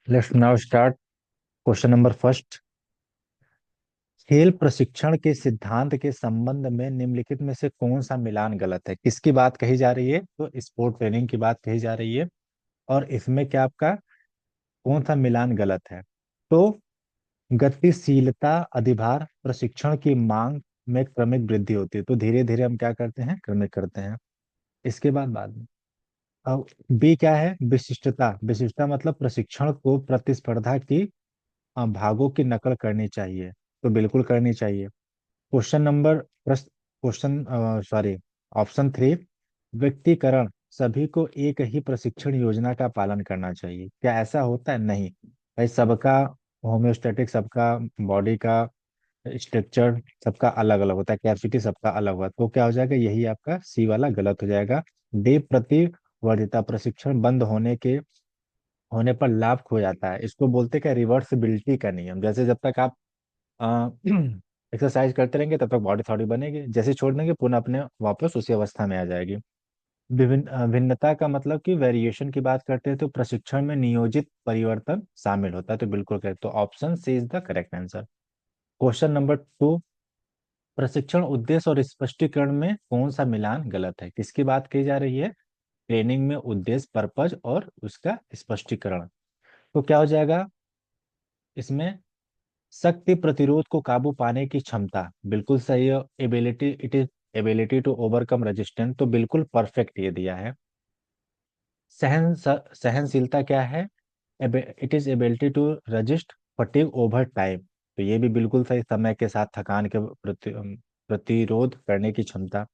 Let's now start. Question number first. खेल प्रशिक्षण के सिद्धांत के संबंध में निम्नलिखित में से कौन सा मिलान गलत है? किसकी बात कही जा रही है? तो स्पोर्ट ट्रेनिंग की बात कही जा रही है। और इसमें क्या आपका कौन सा मिलान गलत है? तो गतिशीलता अधिभार प्रशिक्षण की मांग में क्रमिक वृद्धि होती है, तो धीरे धीरे हम क्या करते हैं, क्रमिक करते हैं। इसके बाद में अब बी क्या है? विशिष्टता। विशिष्टता मतलब प्रशिक्षण को प्रतिस्पर्धा की भागों की नकल करनी चाहिए, तो बिल्कुल करनी चाहिए। Question number question sorry, option three, व्यक्तिकरण। सभी को एक ही प्रशिक्षण योजना का पालन करना चाहिए। क्या ऐसा होता है? नहीं भाई, सबका होम्योस्टेटिक, सबका बॉडी का स्ट्रक्चर सबका अलग अलग होता है, कैपेसिटी सबका अलग हुआ, तो क्या हो जाएगा? यही आपका सी वाला गलत हो जाएगा। डी, प्रतिवर्तीता। प्रशिक्षण बंद होने पर लाभ खो जाता है, इसको बोलते हैं क्या? रिवर्सिबिलिटी का नियम। जैसे जब तक आप एक्सरसाइज करते रहेंगे तब तक बॉडी थोड़ी बनेगी, जैसे छोड़ देंगे पुनः अपने वापस उसी अवस्था में आ जाएगी। भिन्नता का मतलब कि वेरिएशन की बात करते हैं, तो प्रशिक्षण में नियोजित परिवर्तन शामिल होता है, तो बिल्कुल करेक्ट। तो option C is the correct answer. Question number two, प्रशिक्षण उद्देश्य और स्पष्टीकरण में कौन सा मिलान गलत है? किसकी बात की जा रही है? ट्रेनिंग में उद्देश्य, पर्पज और उसका स्पष्टीकरण। तो क्या हो जाएगा इसमें? शक्ति प्रतिरोध को काबू पाने की क्षमता, बिल्कुल सही है। Ability, it is ability to overcome resistance, तो बिल्कुल परफेक्ट ये दिया है। सहनशीलता क्या है? It is ability to resist fatigue over time, तो ये भी बिल्कुल सही, समय के साथ थकान के प्रतिरोध करने की क्षमता।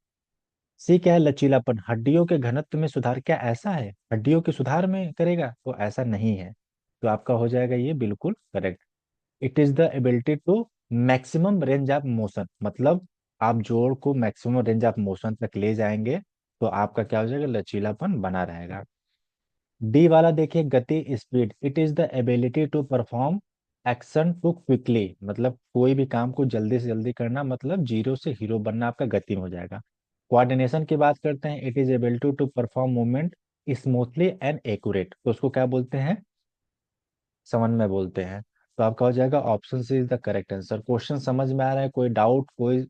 सी क्या है? लचीलापन। हड्डियों के घनत्व में सुधार, क्या ऐसा है? हड्डियों के सुधार में करेगा? तो ऐसा नहीं है, तो आपका हो जाएगा ये बिल्कुल correct. It is the ability to maximum range of motion, मतलब आप जोड़ को मैक्सिमम रेंज ऑफ मोशन तक ले जाएंगे, तो आपका क्या हो जाएगा? लचीलापन बना रहेगा। डी वाला देखिए, गति, speed. It is the ability to perform action to quickly, मतलब कोई भी काम को जल्दी से जल्दी करना, मतलब जीरो से हीरो बनना आपका गति में हो जाएगा। कोऑर्डिनेशन की बात करते हैं, it is ability to perform movement smoothly and accurate, तो उसको क्या बोलते हैं? समन्वय बोलते हैं। तो आपका हो जाएगा option C is the correct answer. Question समझ में आ रहा है? कोई डाउट, कोई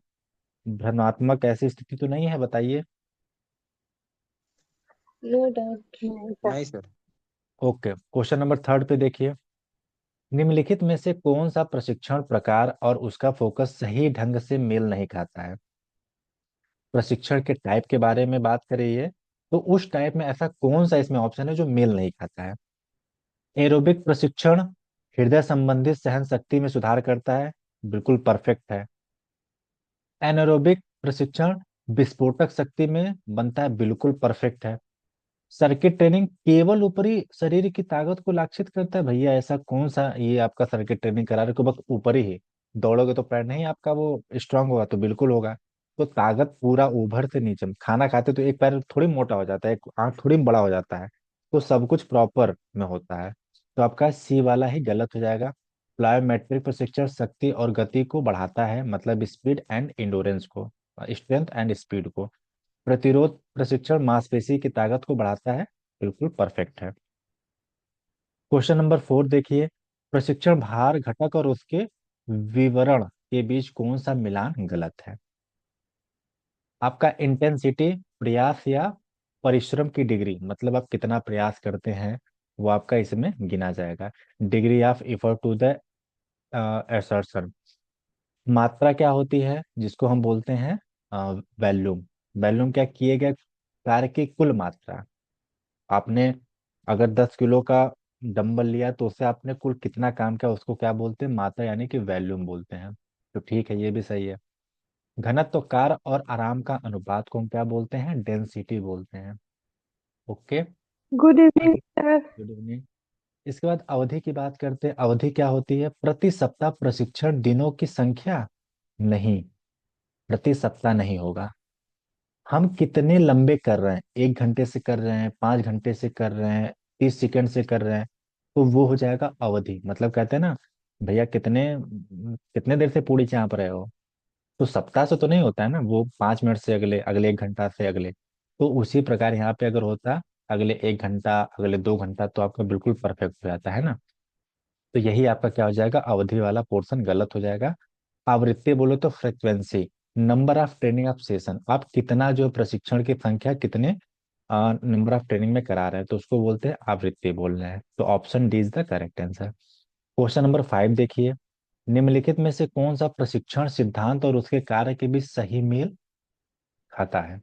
भ्रमात्मक ऐसी स्थिति तो नहीं है? बताइए। No doubt. नहीं sir. Okay, question number third पे देखिए। निम्नलिखित में से कौन सा प्रशिक्षण प्रकार और उसका फोकस सही ढंग से मेल नहीं खाता है? प्रशिक्षण के टाइप के बारे में बात कर रही है, तो उस टाइप में ऐसा कौन सा इसमें ऑप्शन है जो मेल नहीं खाता है? एरोबिक प्रशिक्षण हृदय संबंधित सहन शक्ति में सुधार करता है, बिल्कुल परफेक्ट है। एनारोबिक प्रशिक्षण विस्फोटक शक्ति में बनता है, बिल्कुल परफेक्ट है। सर्किट ट्रेनिंग केवल ऊपरी शरीर की ताकत को लक्षित करता है, भैया ऐसा कौन सा ये आपका सर्किट ट्रेनिंग करा रहे हो? बस ऊपरी ही दौड़ोगे तो पैर नहीं आपका वो स्ट्रांग होगा? तो बिल्कुल होगा। तो ताकत पूरा ऊपर से नीचे, खाना खाते तो एक पैर थोड़ी मोटा हो जाता है, एक आंख थोड़ी बड़ा हो जाता है, तो सब कुछ प्रॉपर में होता है। तो आपका सी वाला ही गलत हो जाएगा। प्लायोमेट्रिक प्रशिक्षण शक्ति और गति को बढ़ाता है, मतलब स्पीड एंड इंडोरेंस को, स्ट्रेंथ एंड स्पीड को। प्रतिरोध प्रशिक्षण मांसपेशी की ताकत को बढ़ाता है, बिल्कुल परफेक्ट है। क्वेश्चन नंबर फोर देखिए। प्रशिक्षण भार घटक और उसके विवरण के बीच कौन सा मिलान गलत है? आपका इंटेंसिटी, प्रयास या परिश्रम की डिग्री, मतलब आप कितना प्रयास करते हैं वो आपका इसमें गिना जाएगा। Degree of effort to the assertion. मात्रा क्या होती है जिसको हम बोलते हैं? वैल्यूम। वैल्यूम क्या? किए गए कार्य की कुल मात्रा। आपने अगर 10 किलो का डंबल लिया तो उससे आपने कुल कितना काम किया, उसको क्या बोलते हैं? मात्रा, यानी कि वैल्यूम बोलते हैं। तो ठीक है, ये भी सही है। घनत्व, कार्य और आराम का अनुपात को हम क्या बोलते हैं? डेंसिटी बोलते हैं। ओके। गुड इवनिंग आगे, सर। Good evening. इसके बाद अवधि की बात करते हैं। अवधि क्या होती है? प्रति सप्ताह प्रशिक्षण दिनों की संख्या। नहीं, प्रति सप्ताह नहीं होगा। हम कितने लंबे कर रहे हैं, 1 घंटे से कर रहे हैं, 5 घंटे से कर रहे हैं, 30 सेकंड से कर रहे हैं, तो वो हो जाएगा अवधि। मतलब कहते हैं ना, भैया कितने कितने देर से पूड़ी चाप रहे हो, तो सप्ताह से तो नहीं होता है ना वो, 5 मिनट से अगले, अगले 1 घंटा से अगले। तो उसी प्रकार यहाँ पे अगर होता, अगले 1 घंटा, अगले 2 घंटा, तो आपका बिल्कुल परफेक्ट हो जाता है ना। तो यही आपका क्या हो जाएगा, अवधि वाला पोर्शन गलत हो जाएगा। आवृत्ति बोलो तो frequency, number of training of session, आप कितना जो प्रशिक्षण की संख्या कितने नंबर ऑफ ट्रेनिंग में करा रहे हैं, तो उसको बोलते हैं आवृत्ति बोल रहे हैं। तो option D is the correct answer. Question number 5 देखिए, निम्नलिखित में से कौन सा प्रशिक्षण सिद्धांत और उसके कार्य के बीच सही मेल खाता है?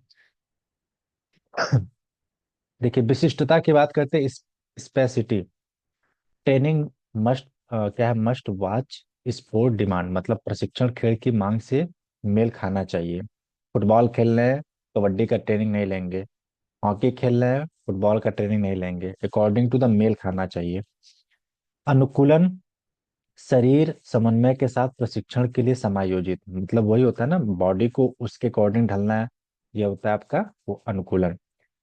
देखिए, विशिष्टता की बात करते हैं, स्पेसिटी, ट्रेनिंग मस्ट क्या है, मस्ट वॉच स्पोर्ट डिमांड, मतलब प्रशिक्षण खेल की मांग से मेल खाना चाहिए। फुटबॉल खेल रहे हैं, कबड्डी का ट्रेनिंग नहीं लेंगे। हॉकी खेल रहे हैं, फुटबॉल का ट्रेनिंग नहीं लेंगे। अकॉर्डिंग टू द मेल खाना चाहिए। अनुकूलन, शरीर समन्वय के साथ प्रशिक्षण के लिए समायोजित, मतलब वही होता है ना, बॉडी को उसके अकॉर्डिंग ढलना है, ये होता है आपका वो अनुकूलन।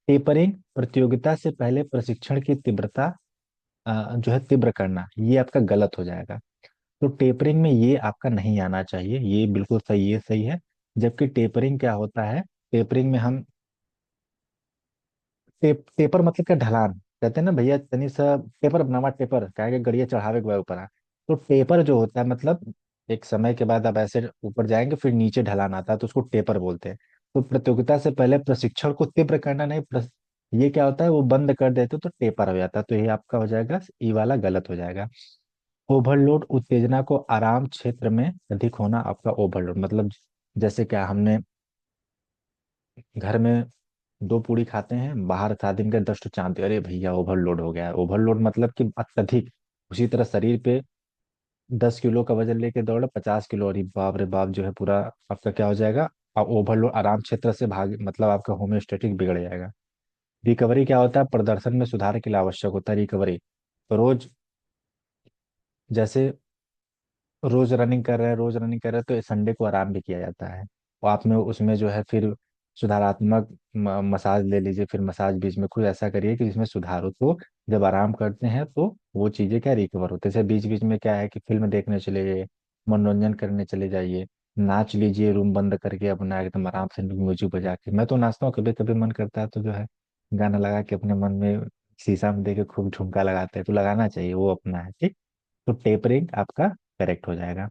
टेपरिंग, प्रतियोगिता से पहले प्रशिक्षण की तीव्रता जो है तीव्र करना, ये आपका गलत हो जाएगा। तो टेपरिंग में ये आपका नहीं आना चाहिए, ये बिल्कुल सही, ये सही है। जबकि टेपरिंग क्या होता है, टेपरिंग में हम टेपर मतलब क्या, ढलान, कहते हैं ना भैया तनी सा टेपर बनावा, टेपर क्या है, गड़िया चढ़ावे के बाद ऊपर आ। तो टेपर जो होता है मतलब एक समय के बाद आप ऐसे ऊपर जाएंगे, फिर नीचे ढलान आता है, तो उसको टेपर बोलते हैं। तो प्रतियोगिता से पहले प्रशिक्षण को तीव्र करना नहीं, ये क्या होता है, वो बंद कर देते तो टेपर हो जाता है। तो ये आपका हो जाएगा, ई वाला गलत हो जाएगा। ओवरलोड, उत्तेजना को आराम क्षेत्र में अधिक होना, आपका ओवरलोड मतलब जैसे क्या, हमने घर में दो पूड़ी खाते हैं, बाहर शादी में 10 चांद, अरे भैया ओवरलोड हो गया है। ओवरलोड मतलब कि अत्यधिक। उसी तरह शरीर पे 10 किलो का वजन लेके दौड़े, 50 किलो, अरे बाप रे बाप, जो है पूरा आपका क्या हो जाएगा, आप ओवरलोड, आराम क्षेत्र से भाग मतलब आपका होम्योस्टेटिक बिगड़ जाएगा। रिकवरी क्या होता है, प्रदर्शन में सुधार के लिए आवश्यक होता है रिकवरी। रोज जैसे रोज रनिंग कर रहे हैं, रोज रनिंग कर रहे हैं, तो संडे को आराम भी किया जाता है। और आप में उसमें जो है फिर सुधारात्मक मसाज ले लीजिए, फिर मसाज बीच में कुछ ऐसा करिए कि जिसमें सुधार हो। तो जब आराम करते हैं तो वो चीजें क्या रिकवर होते हैं। जैसे बीच बीच में क्या है कि फिल्म देखने चले जाइए, मनोरंजन करने चले जाइए, नाच लीजिए रूम बंद करके अपना एकदम आराम से म्यूजिक बजा के। मैं तो नाचता हूँ, कभी कभी मन करता है तो जो है गाना लगा के अपने मन में शीशा में देखे खूब ठुमका लगाते हैं, तो लगाना चाहिए, वो अपना है ठीक। तो टेपरिंग आपका करेक्ट हो जाएगा।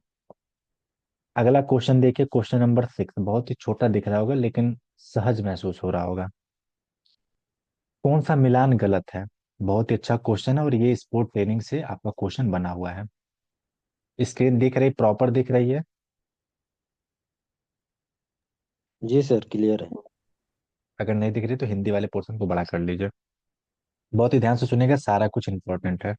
अगला क्वेश्चन देखिए, क्वेश्चन नंबर 6, बहुत ही छोटा दिख रहा होगा लेकिन सहज महसूस हो रहा होगा। कौन सा मिलान गलत है? बहुत ही अच्छा क्वेश्चन है, और ये स्पोर्ट ट्रेनिंग से आपका क्वेश्चन बना हुआ है। स्क्रीन दिख रही, प्रॉपर दिख रही है? जी सर, क्लियर है। अगर नहीं दिख रही तो हिंदी वाले पोर्शन को बड़ा कर लीजिए। बहुत ही ध्यान से सुनेगा, सारा कुछ इंपॉर्टेंट है।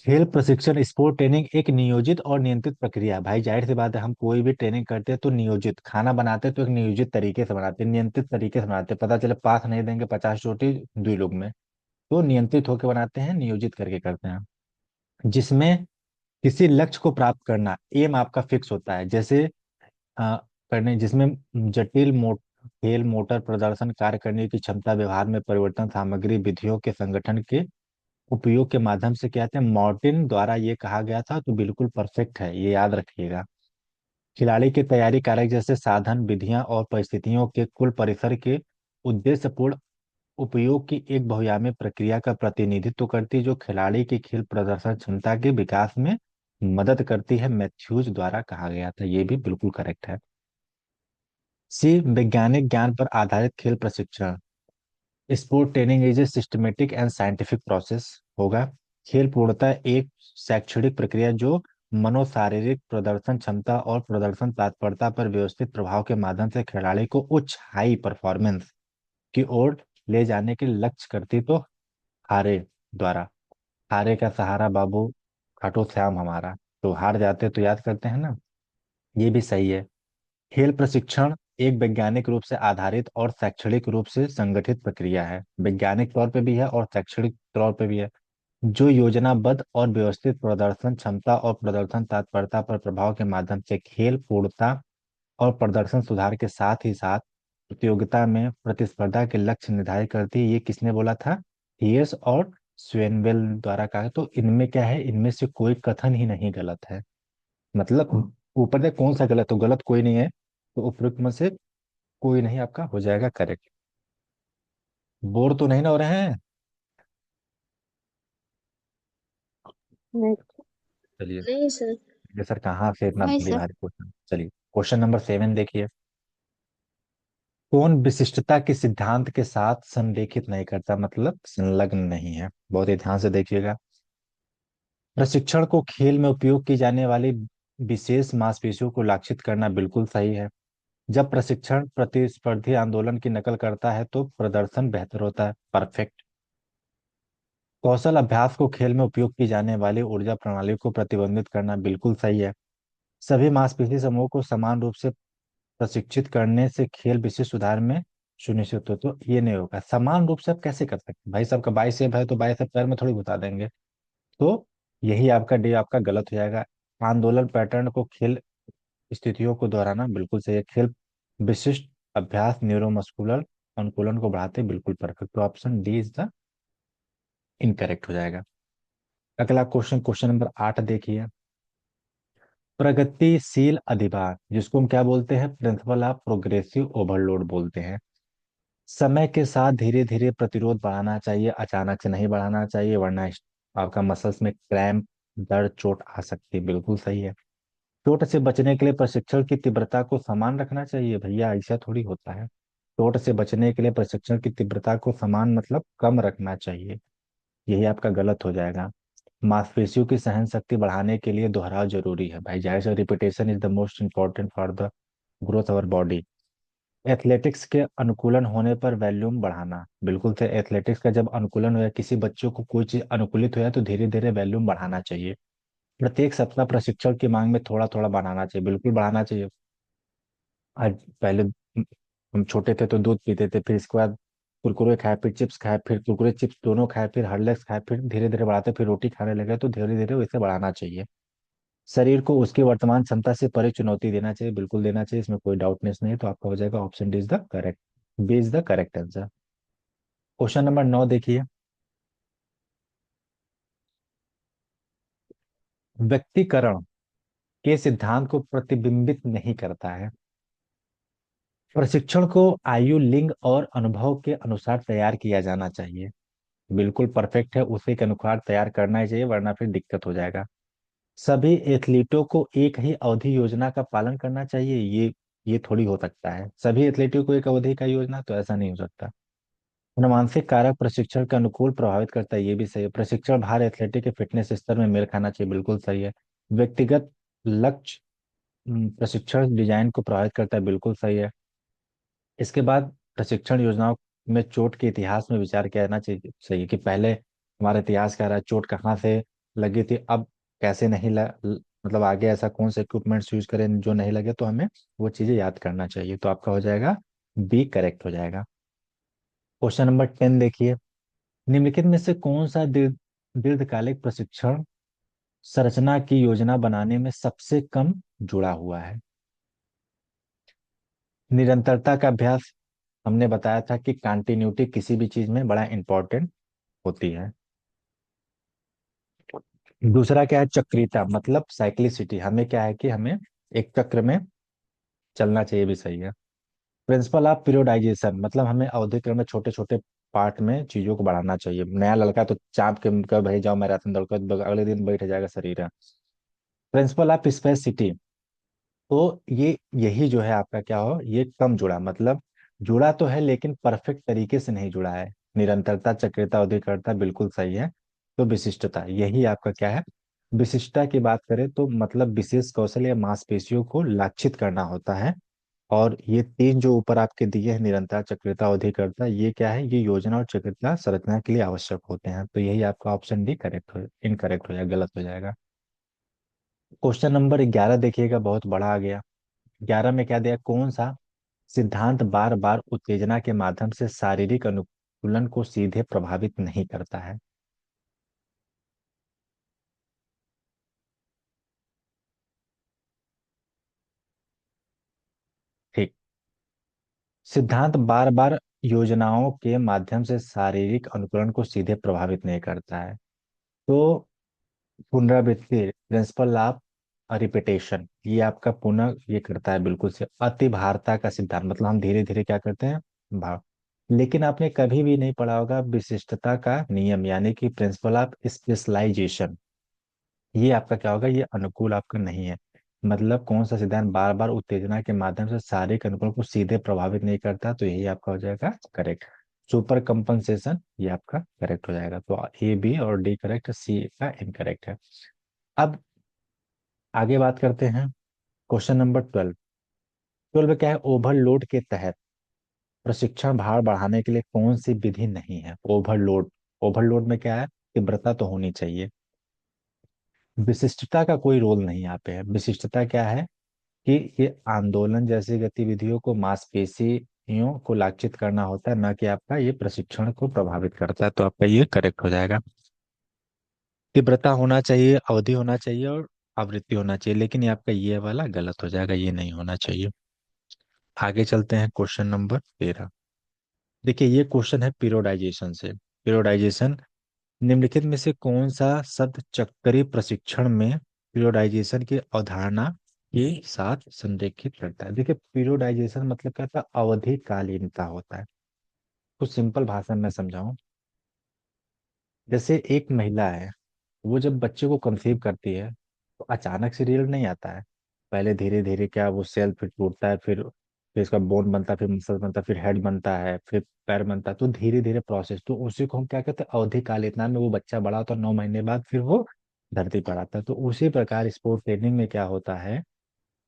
खेल प्रशिक्षण स्पोर्ट ट्रेनिंग एक नियोजित और नियंत्रित प्रक्रिया है। भाई जाहिर सी बात है, हम कोई भी ट्रेनिंग करते हैं तो नियोजित, खाना बनाते हैं तो एक नियोजित तरीके से बनाते हैं, नियंत्रित तरीके से बनाते हैं। पता चले पास नहीं देंगे 50 रोटी 2 लोग में, तो नियंत्रित होकर बनाते हैं, नियोजित करके करते हैं। जिसमें किसी लक्ष्य को प्राप्त करना, एम आपका फिक्स होता है, जैसे करने, जिसमें जटिल खेल मोटर प्रदर्शन, कार्य करने की क्षमता, व्यवहार में परिवर्तन, सामग्री विधियों के संगठन के उपयोग के माध्यम से क्या कहते हैं, मॉर्टिन द्वारा ये कहा गया था। तो बिल्कुल परफेक्ट है, ये याद रखिएगा। खिलाड़ी की तैयारी कारक, जैसे साधन विधियां और परिस्थितियों के कुल परिसर के उद्देश्यपूर्ण उपयोग की एक बहुआयामी प्रक्रिया का प्रतिनिधित्व करती है, जो खिलाड़ी की खेल प्रदर्शन क्षमता के विकास में मदद करती है, मैथ्यूज द्वारा कहा गया था। ये भी बिल्कुल करेक्ट है। सी, वैज्ञानिक ज्ञान पर आधारित खेल प्रशिक्षण, sport training is a systematic and scientific process होगा। खेल पूर्णतः एक शैक्षणिक प्रक्रिया जो मनोशारीरिक प्रदर्शन क्षमता और प्रदर्शन तत्परता पर व्यवस्थित प्रभाव के माध्यम से खिलाड़ी को उच्च हाई परफॉर्मेंस की ओर ले जाने के लक्ष्य करती। तो हारे द्वारा, हारे का सहारा बाबू खाटो श्याम हमारा, तो हार जाते तो याद करते हैं ना, ये भी सही है। खेल प्रशिक्षण एक वैज्ञानिक रूप से आधारित और शैक्षणिक रूप से संगठित प्रक्रिया है, वैज्ञानिक तौर पे भी है और शैक्षणिक तौर पे भी है, जो योजनाबद्ध और व्यवस्थित प्रदर्शन क्षमता और प्रदर्शन तत्परता पर प्रभाव के माध्यम से खेल पूर्णता और प्रदर्शन सुधार के साथ ही साथ प्रतियोगिता में प्रतिस्पर्धा के लक्ष्य निर्धारित करती है। ये किसने बोला था? थियर्स और स्वेनबेल द्वारा कहा है। तो इनमें क्या है, इनमें से कोई कथन ही नहीं गलत है। मतलब ऊपर से कौन सा गलत, तो गलत कोई नहीं है, तो उपयुक्त में से कोई नहीं आपका हो जाएगा करेक्ट। बोर तो नहीं ना हो रहे हैं? नेक्स्ट। चलिए। नहीं सर। ये सर कहाँ से इतना नहीं भारी सर। भारी क्वेश्चन। चलिए, क्वेश्चन नंबर 7 देखिए। कौन विशिष्टता के सिद्धांत के साथ संरेखित नहीं करता, मतलब संलग्न नहीं है। बहुत ही ध्यान से देखिएगा। प्रशिक्षण को खेल में उपयोग की जाने वाली विशेष मांसपेशियों को लक्षित करना बिल्कुल सही है। जब प्रशिक्षण प्रतिस्पर्धी आंदोलन की नकल करता है तो प्रदर्शन बेहतर होता है। परफेक्ट। कौशल अभ्यास को खेल में उपयोग की जाने वाली ऊर्जा प्रणाली को प्रतिबंधित करना बिल्कुल सही है। सभी मांसपेशी समूह को समान रूप से प्रशिक्षित करने से खेल विशिष्ट सुधार में सुनिश्चित हो। तो ये नहीं होगा। समान रूप से आप कैसे कर सकते हैं भाई? सबका बाइसेप है तो बाइसेप पैर में थोड़ी बता देंगे। तो यही आपका डी आपका गलत हो जाएगा। आंदोलन पैटर्न को खेल स्थितियों को दोहराना बिल्कुल सही है। खेल विशिष्ट अभ्यास न्यूरोमस्कुलर अनुकूलन को बढ़ाते, बिल्कुल परफेक्ट। तो option D is the incorrect हो जाएगा। अगला क्वेश्चन, क्वेश्चन नंबर 8 देखिए। प्रगतिशील अधिभार, जिसको हम क्या बोलते हैं? प्रिंसिपल ऑफ प्रोग्रेसिव ओवरलोड बोलते हैं। समय के साथ धीरे धीरे प्रतिरोध बढ़ाना चाहिए, अचानक से नहीं बढ़ाना चाहिए, वरना आपका मसल्स में क्रैम्प, दर्द, चोट आ सकती है। बिल्कुल सही है। चोट से बचने के लिए प्रशिक्षण की तीव्रता को समान रखना चाहिए। भैया ऐसा थोड़ी होता है। चोट से बचने के लिए प्रशिक्षण की तीव्रता को समान मतलब कम रखना चाहिए। यही आपका गलत हो जाएगा। मांसपेशियों की सहन शक्ति बढ़ाने के लिए दोहराव जरूरी है। भाई जाहिर से repetition is the most important for the growth of body. Athletics के अनुकूलन होने पर वॉल्यूम बढ़ाना, बिल्कुल से एथलेटिक्स का जब अनुकूलन हुआ, किसी बच्चों को कोई चीज अनुकूलित हुआ तो धीरे धीरे वॉल्यूम बढ़ाना चाहिए। प्रत्येक सप्ताह प्रशिक्षण की मांग में थोड़ा थोड़ा बढ़ाना चाहिए, बिल्कुल बढ़ाना चाहिए। आज पहले हम छोटे थे तो दूध पीते थे, फिर इसके बाद कुरकुरे खाए, फिर चिप्स खाए, फिर कुरकुरे चिप्स दोनों खाए, फिर हॉर्लिक्स खाए, फिर धीरे धीरे बढ़ाते, फिर रोटी खाने लगे। तो धीरे धीरे इसे बढ़ाना चाहिए। शरीर को उसकी वर्तमान क्षमता से परे चुनौती देना चाहिए, बिल्कुल देना चाहिए, इसमें कोई डाउटनेस नहीं है। तो आपका हो जाएगा option D is the correct, B is the correct answer. Question number 9 देखिए। व्यक्तिकरण के सिद्धांत को प्रतिबिंबित नहीं करता है। प्रशिक्षण को आयु, लिंग और अनुभव के अनुसार तैयार किया जाना चाहिए। बिल्कुल परफेक्ट है, उसी के अनुसार तैयार करना ही चाहिए, वरना फिर दिक्कत हो जाएगा। सभी एथलीटों को एक ही अवधि योजना का पालन करना चाहिए। ये थोड़ी हो सकता है, सभी एथलीटों को एक अवधि का योजना, तो ऐसा नहीं हो सकता। मानसिक कारक प्रशिक्षण के अनुकूल प्रभावित करता है, ये भी सही है। प्रशिक्षण भार एथलेटिक के फिटनेस स्तर में मेल खाना चाहिए, बिल्कुल सही है। व्यक्तिगत लक्ष्य प्रशिक्षण डिजाइन को प्रभावित करता है, बिल्कुल सही है। इसके बाद प्रशिक्षण योजनाओं में चोट के इतिहास में विचार किया जाना चाहिए, सही कि पहले हमारा इतिहास क्या रहा, चोट कहाँ से लगी थी, अब कैसे नहीं मतलब आगे ऐसा कौन से इक्विपमेंट्स यूज करें जो नहीं लगे, तो हमें वो चीजें याद करना चाहिए। तो आपका हो जाएगा बी करेक्ट हो जाएगा। क्वेश्चन नंबर 10 देखिए। निम्नलिखित में से कौन सा दीर्घकालिक प्रशिक्षण संरचना की योजना बनाने में सबसे कम जुड़ा हुआ है? निरंतरता का अभ्यास, हमने बताया था कि कंटिन्यूटी किसी भी चीज में बड़ा इंपॉर्टेंट होती है। दूसरा क्या है? चक्रीयता, मतलब साइक्लिसिटी, हमें क्या है कि हमें एक चक्र में चलना चाहिए, भी सही है। प्रिंसिपल ऑफ पीरियोडाइजेशन, मतलब हमें अवधिक्रम में छोटे छोटे पार्ट में चीजों को बढ़ाना चाहिए। नया लड़का तो चाप के कब भाई जाओ मैराथन दौड़ कर, अगले दिन बैठ जाएगा शरीर है। प्रिंसिपल ऑफ स्पेसिटी, तो ये यही जो है आपका क्या हो, ये कम जुड़ा, मतलब जुड़ा तो है लेकिन परफेक्ट तरीके से नहीं जुड़ा है। निरंतरता, चक्रियता, उदिकरता बिल्कुल सही है। तो विशिष्टता, यही आपका क्या है? विशिष्टता की बात करें तो मतलब विशेष कौशल या मांसपेशियों को लक्षित करना होता है। और ये तीन जो ऊपर आपके दिए हैं, निरंतर, चक्रियता, उदिकरता, ये क्या है? ये योजना और चक्रियता संरचना के लिए आवश्यक होते हैं। तो यही आपका ऑप्शन डी करेक्ट हो, इनकरेक्ट हो जाएगा, गलत हो जाएगा। क्वेश्चन नंबर 11 देखिएगा, बहुत बड़ा आ गया। 11 में क्या दिया? कौन सा सिद्धांत बार बार उत्तेजना के माध्यम से शारीरिक अनुकूलन को सीधे प्रभावित नहीं करता है? ठीक। सिद्धांत बार बार योजनाओं के माध्यम से शारीरिक अनुकूलन को सीधे प्रभावित नहीं करता है। तो पुनरावृत्ति, प्रिंसिपल ऑफ रिपीटेशन, ये आपका पुनः ये करता है, बिल्कुल से। अति भारता का सिद्धांत, मतलब हम धीरे धीरे क्या करते हैं? भाव। लेकिन आपने कभी भी नहीं पढ़ा होगा विशिष्टता का नियम, यानी कि प्रिंसिपल ऑफ स्पेशलाइजेशन। ये आपका क्या होगा, ये अनुकूल आपका नहीं है। मतलब कौन सा सिद्धांत बार बार उत्तेजना के माध्यम से शारीरिक अनुकूलन को सीधे प्रभावित नहीं करता, तो यही आपका हो जाएगा करेक्ट। सुपर कंपनसेशन, ये आपका करेक्ट हो जाएगा। तो ए बी और डी करेक्ट, सी का इनकरेक्ट है। अब आगे बात करते हैं। Question number 12। 12 क्या है, ओवरलोड के तहत प्रशिक्षण भार बढ़ाने के लिए कौन सी विधि नहीं है। ओवरलोड, ओवरलोड में क्या है, तीव्रता तो होनी चाहिए। विशिष्टता का कोई रोल नहीं यहाँ पे है। विशिष्टता क्या है कि ये आंदोलन जैसी गतिविधियों को, मांसपेशियों को लाक्षित करना होता है, न कि आपका ये प्रशिक्षण को प्रभावित करता है। तो आपका ये करेक्ट हो जाएगा। तीव्रता होना चाहिए, अवधि होना चाहिए और आवृत्ति होना चाहिए, लेकिन ये आपका ये वाला गलत हो जाएगा, ये नहीं होना चाहिए। आगे चलते हैं क्वेश्चन नंबर 13। देखिए ये क्वेश्चन है पीरियोडाइजेशन से। पीरियोडाइजेशन, निम्नलिखित में से कौन सा शब्द चक्करी प्रशिक्षण में पीरियोडाइजेशन की अवधारणा के साथ संरेखित करता है। देखिए पीरियोडाइजेशन मतलब क्या होता है, अवधि कालीनता होता है। कुछ सिंपल भाषा में समझाऊं, जैसे एक महिला है, वो जब बच्चे को कंसीव करती है तो अचानक से रिजल्ट नहीं आता है। पहले धीरे धीरे क्या, वो सेल फिर टूटता है, फिर इसका बोन बनता है, फिर मसल बनता है, फिर हेड बनता है, फिर पैर बनता है। तो धीरे धीरे प्रोसेस, तो उसी को हम क्या कहते हैं, अवधिकाल। इतना में वो बच्चा बड़ा होता है, 9 महीने बाद फिर वो धरती पर आता है। तो उसी प्रकार स्पोर्ट ट्रेनिंग में क्या होता है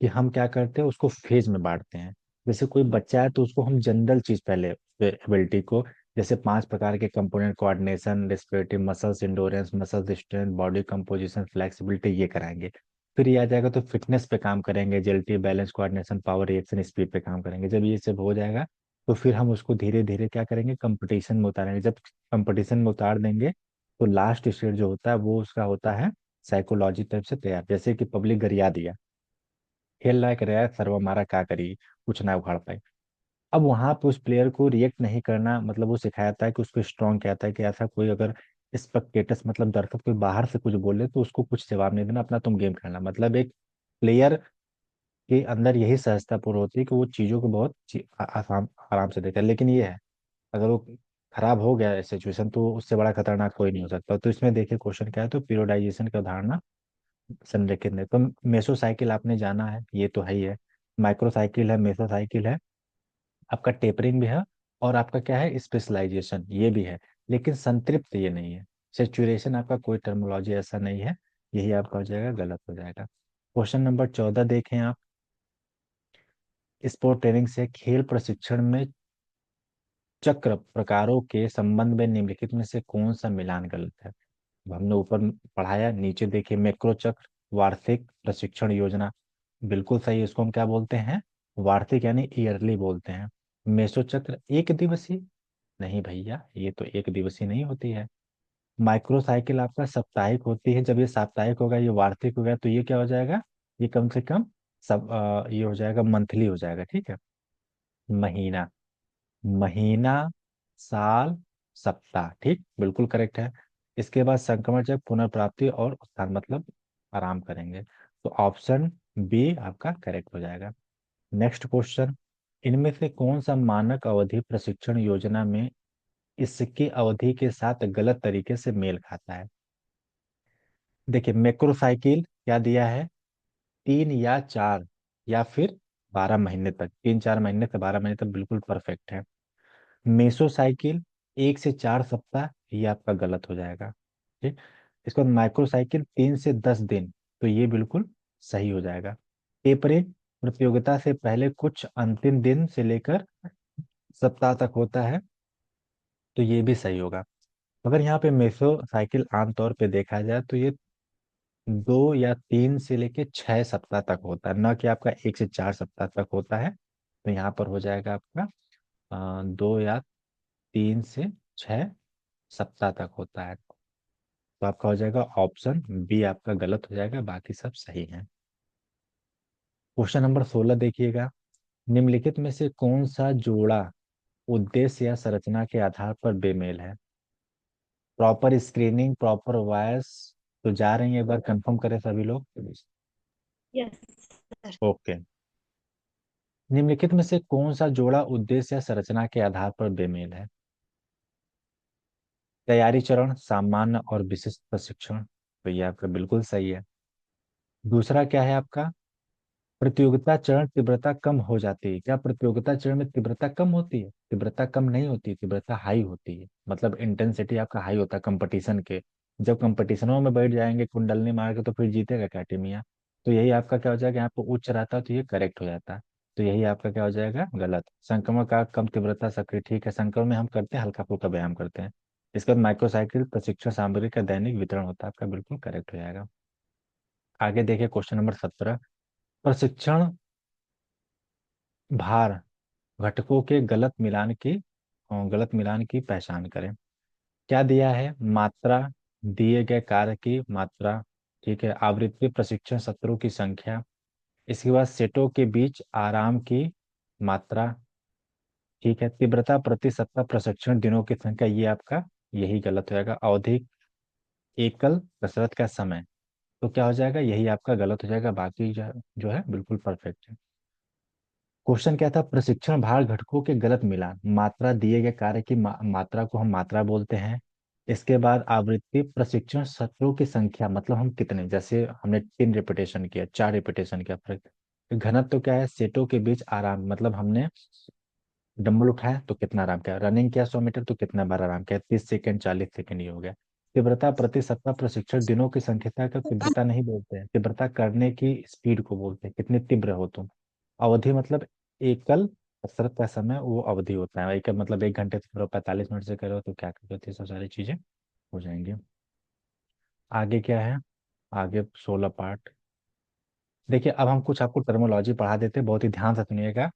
कि हम क्या करते हैं, उसको फेज में बांटते हैं। जैसे कोई बच्चा है तो उसको हम जनरल चीज पहले, एबिलिटी को, जैसे 5 प्रकार के component, coordination, respirative, muscles endurance, muscles strength, body composition, flexibility, ये कराएंगे। फिर ये आ जाएगा तो फिटनेस पे काम करेंगे, agility, balance, coordination, power, reaction, speed पे काम करेंगे। जब ये सब हो जाएगा तो फिर हम उसको धीरे धीरे क्या करेंगे, कंपटीशन में उतारेंगे। जब कंपटीशन में उतार देंगे तो लास्ट स्टेज जो होता है वो उसका होता है साइकोलॉजी टाइप से तैयार। जैसे कि पब्लिक गरिया दिया, खेल लायक रहा, सर्व हमारा क्या करी, कुछ ना उखाड़ पाए। अब वहां पे उस प्लेयर को रिएक्ट नहीं करना, मतलब वो सिखाता है कि उसको स्ट्रॉन्ग कहता है कि ऐसा कोई अगर स्पेक्टेटस, मतलब दर्शक कोई बाहर से कुछ बोले तो उसको कुछ जवाब नहीं देना, अपना तुम गेम खेलना। मतलब एक प्लेयर के अंदर यही सहजतापूर्ण होती है कि वो चीजों को बहुत आराम आराम से देखता है। लेकिन ये है, अगर वो खराब हो गया सिचुएशन तो उससे बड़ा खतरनाक कोई नहीं हो सकता। तो इसमें देखिए क्वेश्चन क्या है, तो पीरियोडाइजेशन की अवधारणा संरेखित नहीं। तो मेसो साइकिल आपने जाना है, ये तो है ही है। माइक्रो साइकिल है, मेसो साइकिल है, आपका टेपरिंग भी है, और आपका क्या है, स्पेशलाइजेशन, ये भी है। लेकिन संतृप्त ये नहीं है। सेचुरेशन आपका कोई टर्मिनोलॉजी ऐसा नहीं है। यही आपका हो जाएगा, गलत हो जाएगा। क्वेश्चन नंबर 14 देखें आप। स्पोर्ट ट्रेनिंग से खेल प्रशिक्षण में चक्र प्रकारों के संबंध में निम्नलिखित में से कौन सा मिलान गलत है। अब हमने ऊपर पढ़ाया, नीचे देखिए, मैक्रो चक्र, वार्षिक प्रशिक्षण योजना, बिल्कुल सही। इसको हम क्या बोलते हैं, वार्षिक यानी ईयरली बोलते हैं। मेसो चक्र एक दिवसीय, नहीं भैया ये तो एक दिवसीय नहीं होती है। माइक्रो साइकिल आपका साप्ताहिक होती है। जब ये साप्ताहिक होगा, ये वार्षिक हो गया, तो ये क्या हो जाएगा, ये कम से कम सब ये हो जाएगा, मंथली हो जाएगा, ठीक है। महीना, महीना, साल, सप्ताह, ठीक बिल्कुल करेक्ट है। इसके बाद संक्रमण जब पुनर्प्राप्ति और उत्थान, मतलब आराम करेंगे। तो ऑप्शन बी आपका करेक्ट हो जाएगा। नेक्स्ट क्वेश्चन, इनमें से कौन सा मानक अवधि प्रशिक्षण योजना में इसकी अवधि के साथ गलत तरीके से मेल खाता है। देखिए मैक्रो साइकिल क्या दिया है, 3 या 4 या फिर 12 महीने तक, 3-4 महीने से 12 महीने तक बिल्कुल परफेक्ट है। मेसो साइकिल 1 से 4 सप्ताह, ये आपका गलत हो जाएगा, ठीक। इसके बाद माइक्रो साइकिल 3 से 10 दिन, तो ये बिल्कुल सही हो जाएगा। टेपरिंग प्रतियोगिता से पहले कुछ अंतिम दिन से लेकर सप्ताह तक होता है, तो ये भी सही होगा। अगर यहाँ पे मेसो साइकिल आमतौर पे देखा जाए तो ये 2 या 3 से लेके 6 सप्ताह तक होता है, न कि आपका 1 से 4 सप्ताह तक होता है। तो यहाँ पर हो जाएगा आपका 2 या 3 से 6 सप्ताह तक होता है। तो आपका हो जाएगा ऑप्शन बी आपका गलत हो जाएगा, बाकी सब सही है। क्वेश्चन नंबर 16 देखिएगा। निम्नलिखित में से कौन सा जोड़ा उद्देश्य या संरचना के आधार पर बेमेल है। प्रॉपर स्क्रीनिंग, प्रॉपर वॉयस, तो जा रही है, एक बार कंफर्म करें सभी लोग। Yes, sir. ओके। निम्नलिखित में से कौन सा जोड़ा उद्देश्य या संरचना के आधार पर बेमेल है। तैयारी चरण, सामान्य और विशिष्ट प्रशिक्षण, तो ये आपका बिल्कुल सही है। दूसरा क्या है आपका, प्रतियोगिता चरण तीव्रता कम हो जाती है। क्या प्रतियोगिता चरण में तीव्रता कम होती है? तीव्रता कम नहीं होती, तीव्रता हाई होती है, मतलब इंटेंसिटी आपका हाई होता है कंपटीशन के। जब कंपटीशनों में बैठ जाएंगे कुंडलनी मार के, तो फिर जीतेगा क्या टीम यहाँ? तो यही आपका क्या हो जाएगा, यहाँ पे उच्च रहता है तो ये करेक्ट हो जाता है। तो यही आपका क्या हो जाएगा, गलत। संक्रमण का कम तीव्रता सक्रिय, ठीक है, संक्रमण में हम करते हैं, हल्का फुल्का व्यायाम करते हैं। इसके बाद माइक्रोसाइकिल प्रशिक्षण सामग्री का दैनिक वितरण होता है, आपका बिल्कुल करेक्ट हो जाएगा। आगे देखिए क्वेश्चन नंबर 17। प्रशिक्षण भार घटकों के गलत मिलान की पहचान करें। क्या दिया है, मात्रा, दिए गए कार्य की मात्रा, ठीक है, आवृत्ति, प्रशिक्षण सत्रों की संख्या, इसके बाद सेटों के बीच आराम की मात्रा, ठीक है, तीव्रता प्रति सप्ताह प्रशिक्षण दिनों की संख्या, ये आपका यही गलत हो जाएगा। अवधि, एकल कसरत का समय, तो क्या हो जाएगा, यही आपका गलत हो जाएगा। बाकी जो है बिल्कुल परफेक्ट है। क्वेश्चन क्या था, प्रशिक्षण भार घटकों के गलत मिलान, मात्रा, दिए गए कार्य की मात्रा को हम मात्रा बोलते हैं। इसके बाद आवृत्ति, प्रशिक्षण सत्रों की संख्या, मतलब हम कितने, जैसे हमने 3 रिपीटेशन किया, 4 रिपीटेशन किया, घनत्व तो क्या है, सेटों के बीच आराम, मतलब हमने डंबल उठाया तो कितना आराम किया, रनिंग किया 100 मीटर तो कितना बार आराम किया, 30 सेकेंड, 40 सेकेंड, ये हो गया। तीव्रता प्रति सप्ताह प्रशिक्षण दिनों की संख्या का तीव्रता नहीं बोलते हैं, तीव्रता करने की स्पीड को बोलते हैं, कितने तीव्र हो तुम। अवधि मतलब एकल कसरत का समय, वो अवधि होता है। एक मतलब 1 घंटे से करो, 45 मिनट से करो, तो क्या करते थे, सब सारी चीजें हो जाएंगी। आगे क्या है, आगे 16 पार्ट। देखिए अब हम कुछ आपको टर्मोलॉजी पढ़ा देते हैं, बहुत ही ध्यान से सुनिएगा।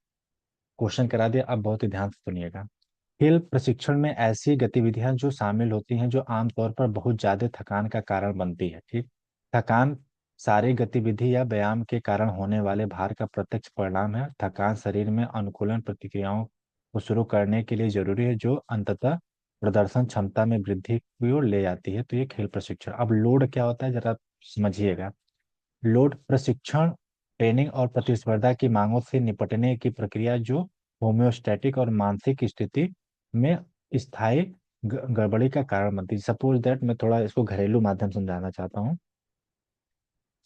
क्वेश्चन करा दिया, अब बहुत ही ध्यान से सुनिएगा। खेल प्रशिक्षण में ऐसी गतिविधियां जो शामिल होती हैं जो आमतौर पर बहुत ज्यादा थकान का कारण बनती है, ठीक। थकान सारी गतिविधि या व्यायाम के कारण होने वाले भार का प्रत्यक्ष परिणाम है। थकान शरीर में अनुकूलन प्रक्रियाओं को शुरू करने के लिए जरूरी है, जो अंततः प्रदर्शन क्षमता में वृद्धि की ओर ले जाती है। तो ये खेल प्रशिक्षण। अब लोड क्या होता है जरा समझिएगा। लोड प्रशिक्षण ट्रेनिंग और प्रतिस्पर्धा की मांगों से निपटने की प्रक्रिया जो होम्योस्टैटिक और मानसिक स्थिति में स्थायी गड़बड़ी का कारण बनती है। सपोज दैट मैं थोड़ा इसको घरेलू माध्यम समझाना चाहता हूँ।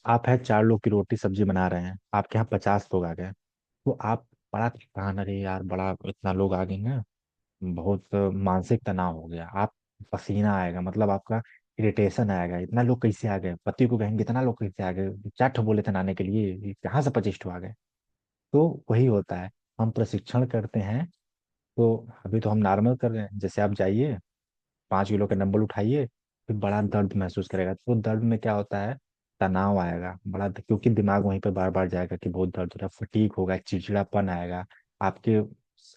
आप है 4 लोग की रोटी सब्जी बना रहे हैं, आपके यहाँ 50 लोग आ गए, तो आप बड़ा थकान, अरे यार बड़ा इतना लोग आ गए हैं, बहुत मानसिक तनाव हो गया, आप पसीना आएगा, मतलब आपका इरिटेशन आएगा, इतना लोग कैसे आ गए, पति को कहेंगे इतना लोग कैसे आ गए, 4 ठो बोले थे नहाने के लिए, ये कहाँ से 25 ठो आ गए। तो वही होता है, हम प्रशिक्षण करते हैं। तो अभी तो हम नॉर्मल कर रहे हैं, जैसे आप जाइए 5 किलो का डंबल उठाइए, फिर बड़ा दर्द महसूस करेगा, तो दर्द में क्या होता है, तनाव आएगा बड़ा, क्योंकि दिमाग वहीं पे बार बार जाएगा कि बहुत दर्द हो रहा है, फटीक होगा, चिड़चिड़ापन आएगा, आपके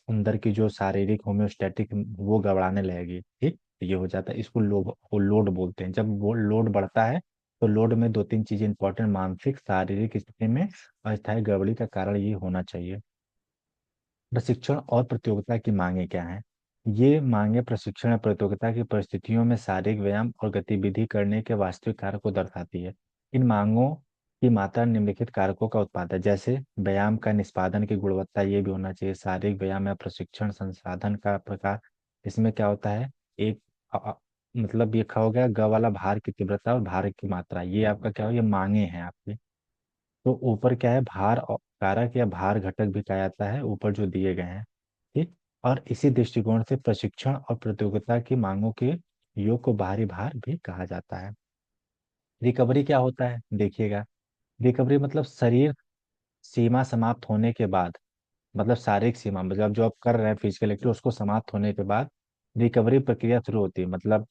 अंदर की जो शारीरिक होम्योस्टैटिक वो गड़बड़ाने लगेगी, ठीक। तो ये हो जाता है, इसको लोड बोलते हैं। जब वो लोड बढ़ता है, तो लोड में 2-3 चीजें इंपॉर्टेंट, मानसिक शारीरिक स्थिति में अस्थायी गड़बड़ी का कारण ये होना चाहिए। प्रशिक्षण और प्रतियोगिता की मांगे क्या हैं? ये मांगे प्रशिक्षण या प्रतियोगिता की परिस्थितियों में शारीरिक व्यायाम और गतिविधि करने के वास्तविक कार्य को दर्शाती है। इन मांगों की मात्रा निम्नलिखित कारकों का उत्पाद है, जैसे व्यायाम का निष्पादन की गुणवत्ता, ये भी होना चाहिए, शारीरिक व्यायाम या प्रशिक्षण संसाधन का प्रकार, इसमें क्या होता है, एक अ, अ, मतलब ये हो गया ग वाला, भार की तीव्रता और भार की मात्रा, ये आपका क्या हो, ये मांगे हैं आपकी। तो ऊपर क्या है, भार और कारक या भार घटक भी कहा जाता है, ऊपर जो दिए गए हैं, ठीक। और इसी दृष्टिकोण से प्रशिक्षण और प्रतियोगिता की मांगों के योग को बाहरी भार भी कहा जाता है। रिकवरी क्या होता है देखिएगा। रिकवरी मतलब शरीर सीमा समाप्त होने के बाद, मतलब शारीरिक सीमा, मतलब जो आप कर रहे हैं फिजिकल एक्टिविटी उसको समाप्त होने के बाद रिकवरी प्रक्रिया शुरू होती है। मतलब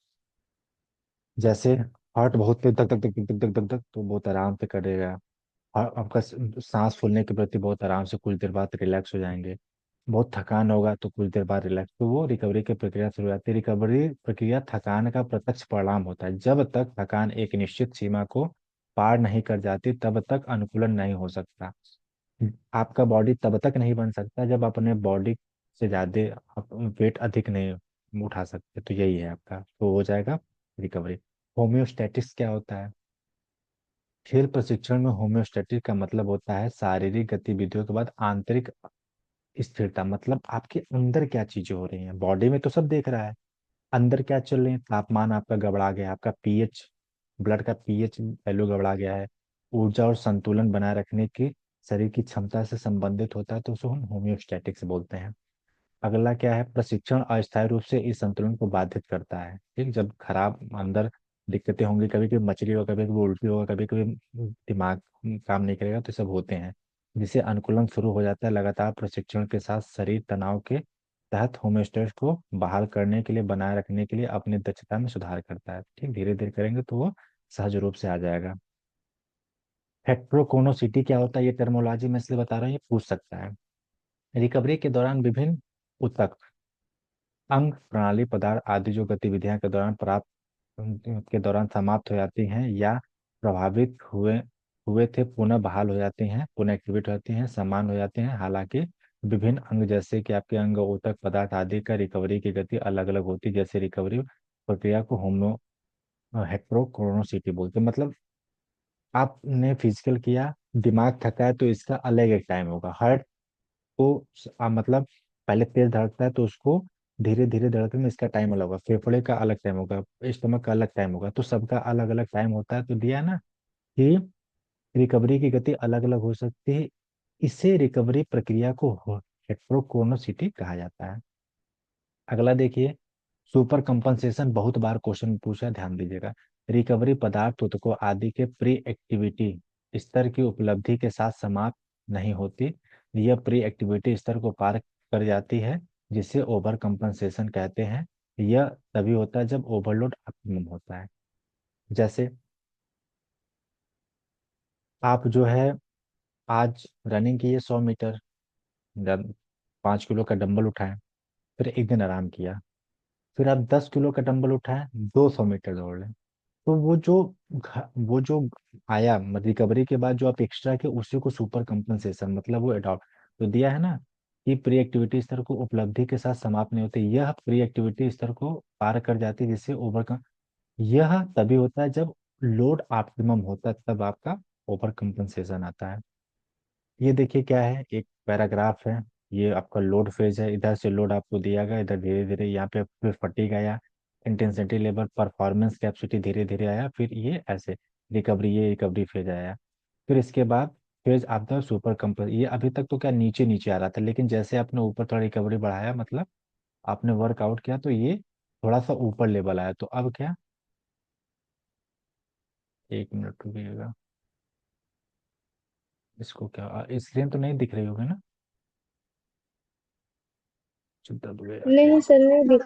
जैसे हार्ट बहुत तेज धक धक धक धक धक धक धक, तो बहुत आराम से करेगा। आपका सांस फूलने के प्रति बहुत आराम से कुछ देर बाद रिलैक्स हो जाएंगे। बहुत थकान होगा तो कुछ देर बाद रिलैक्स, तो वो रिकवरी की प्रक्रिया शुरू हो जाती है। रिकवरी प्रक्रिया थकान का प्रत्यक्ष परिणाम होता है। जब तक थकान एक निश्चित सीमा को पार नहीं कर जाती, तब तक अनुकूलन नहीं हो सकता। आपका बॉडी तब तक नहीं बन सकता जब अपने बॉडी से ज्यादा आप वेट अधिक नहीं उठा सकते, तो यही है आपका, तो हो जाएगा रिकवरी। होम्योस्टैटिक्स क्या होता है? खेल प्रशिक्षण में होम्योस्टैटिक का मतलब होता है शारीरिक गतिविधियों के बाद आंतरिक स्थिरता, मतलब आपके अंदर क्या चीजें हो रही हैं, बॉडी में तो सब देख रहा है, अंदर क्या चल रही है, तापमान आपका गड़बड़ा गया, आपका पीएच ब्लड का पीएच वैल्यू गड़बड़ा गया है, ऊर्जा और संतुलन बनाए रखने की शरीर की क्षमता से संबंधित होता है, तो उसको हम होम्योस्टैटिक्स बोलते हैं। अगला क्या है, प्रशिक्षण अस्थायी रूप से इस संतुलन को बाधित करता है। ठीक, जब खराब अंदर दिक्कतें होंगी, कभी कभी मचली होगा, कभी कभी उल्टी होगा, कभी कभी दिमाग काम नहीं करेगा, तो सब होते हैं, जिससे अनुकूलन शुरू हो जाता है। लगातार प्रशिक्षण के साथ शरीर तनाव के तहत होम्योस्टेसिस को बहाल करने के लिए, बनाए रखने के लिए अपनी दक्षता में सुधार करता है। ठीक, धीरे धीरे करेंगे तो वो सहज रूप से आ जाएगा। हेट्रोकोनोसिटी क्या होता है, ये टर्मोलॉजी मैं इसलिए बता रहा हूँ, ये पूछ सकता है। रिकवरी के दौरान विभिन्न ऊतक, अंग, प्रणाली, पदार्थ आदि जो गतिविधियां के दौरान समाप्त हो जाती हैं या प्रभावित हुए हुए थे, पुनः बहाल हो जाती हैं, पुनः एक्टिवेट होती हैं, समान हो जाते हैं। हालांकि विभिन्न अंग जैसे कि आपके अंग, ऊतक, पदार्थ आदि का रिकवरी की गति अलग अलग होती है। जैसे रिकवरी प्रक्रिया को होम्यो हेट्रोक्रोनोसिटी बोलते हैं। मतलब आपने फिजिकल किया, दिमाग थका है, तो इसका अलग एक टाइम होगा। हर को मतलब पहले तेज धड़कता है तो उसको धीरे धीरे धड़कने में इसका टाइम अलग होगा, फेफड़े का अलग टाइम होगा, स्टमक का अलग टाइम होगा, तो सबका अलग अलग टाइम होता है। तो दिया ना कि रिकवरी की गति अलग अलग हो सकती है, इसे रिकवरी प्रक्रिया को हेट्रोक्रोनोसिटी कहा जाता है। अगला देखिए, सुपर कंपनसेशन, बहुत बार क्वेश्चन में पूछा, ध्यान दीजिएगा। रिकवरी पदार्थ ऊतकों आदि के प्री एक्टिविटी स्तर की उपलब्धि के साथ समाप्त नहीं होती, यह प्री एक्टिविटी स्तर को पार कर जाती है, जिसे ओवर कंपनसेशन कहते हैं। यह तभी होता है जब ओवरलोड ऑप्टिमम होता है। जैसे आप जो है आज रनिंग की 100 मीटर, 5 किलो का डंबल उठाएं, फिर एक दिन आराम किया, फिर आप 10 किलो का डंबल उठाएं, 200 मीटर दौड़ लें, तो वो जो आया रिकवरी के बाद जो आप एक्स्ट्रा के, उसी को सुपर कंपनसेशन, मतलब वो अडॉप्ट। तो दिया है ना कि प्री एक्टिविटी स्तर को उपलब्धि के साथ समाप्त नहीं होते, यह प्री एक्टिविटी स्तर को पार कर जाती है, जिससे ओवरकम। यह तभी होता है जब लोड ऑप्टिमम होता है, तब आपका ओवर कंपनसेशन आता है। ये देखिए क्या है, एक पैराग्राफ है, ये आपका लोड फेज है, इधर से लोड आपको दिया गया, इधर धीरे धीरे यहाँ पे फिर फटीग आया, इंटेंसिटी लेवल, परफॉर्मेंस कैपेसिटी धीरे धीरे आया, फिर ये ऐसे रिकवरी, ये रिकवरी फेज आया। फिर इसके बाद फेज आफ्टर सुपर कंपन, ये अभी तक तो क्या नीचे नीचे आ रहा था, लेकिन जैसे आपने ऊपर थोड़ा रिकवरी बढ़ाया, मतलब आपने वर्कआउट किया, तो ये थोड़ा सा ऊपर लेवल आया। तो अब क्या, 1 मिनट रुकिएगा, इसको क्या स्क्रीन तो नहीं दिख रही होगी ना, चिंता दो यार, नहीं सर, नहीं दिख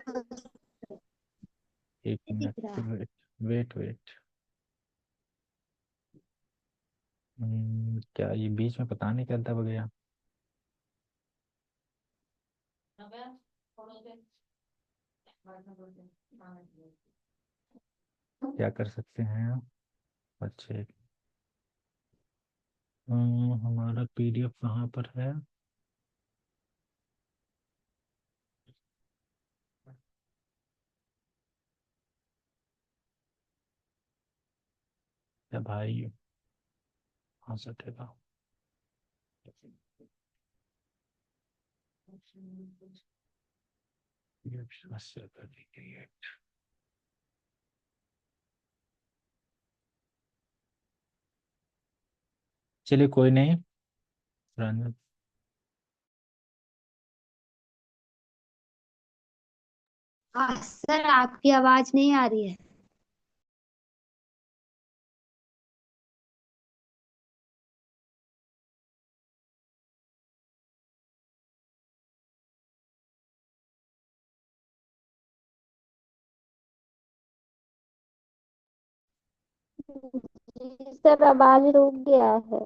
1 मिनट, रहा। Wait wait wait. क्या ये बीच में पता नहीं क्या दब गया, क्या कर सकते हैं। अच्छे, हमारा पीडीएफ कहाँ पर है। क्या भाई, कहाँ से उठेगा। ये समस्या कर दी गई है। चलिए कोई नहीं, रन- सर आपकी आवाज नहीं आ रही है। जी सर, आवाज रुक गया है।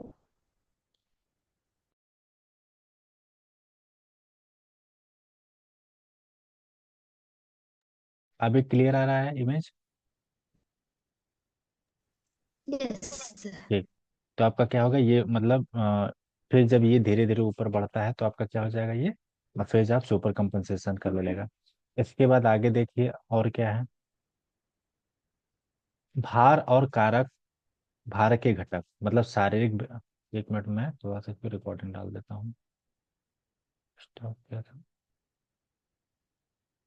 अभी क्लियर आ रहा है इमेज। Yes sir. ठीक, तो आपका क्या होगा ये, मतलब फिर जब ये धीरे धीरे ऊपर बढ़ता है, तो आपका क्या हो जाएगा ये, और फिर आप सुपर कंपनसेशन कर लेगा। इसके बाद आगे देखिए और क्या है, भार और कारक, भार के घटक, मतलब शारीरिक। 1 मिनट में थोड़ा सा रिकॉर्डिंग डाल देता हूँ, स्टॉप किया था।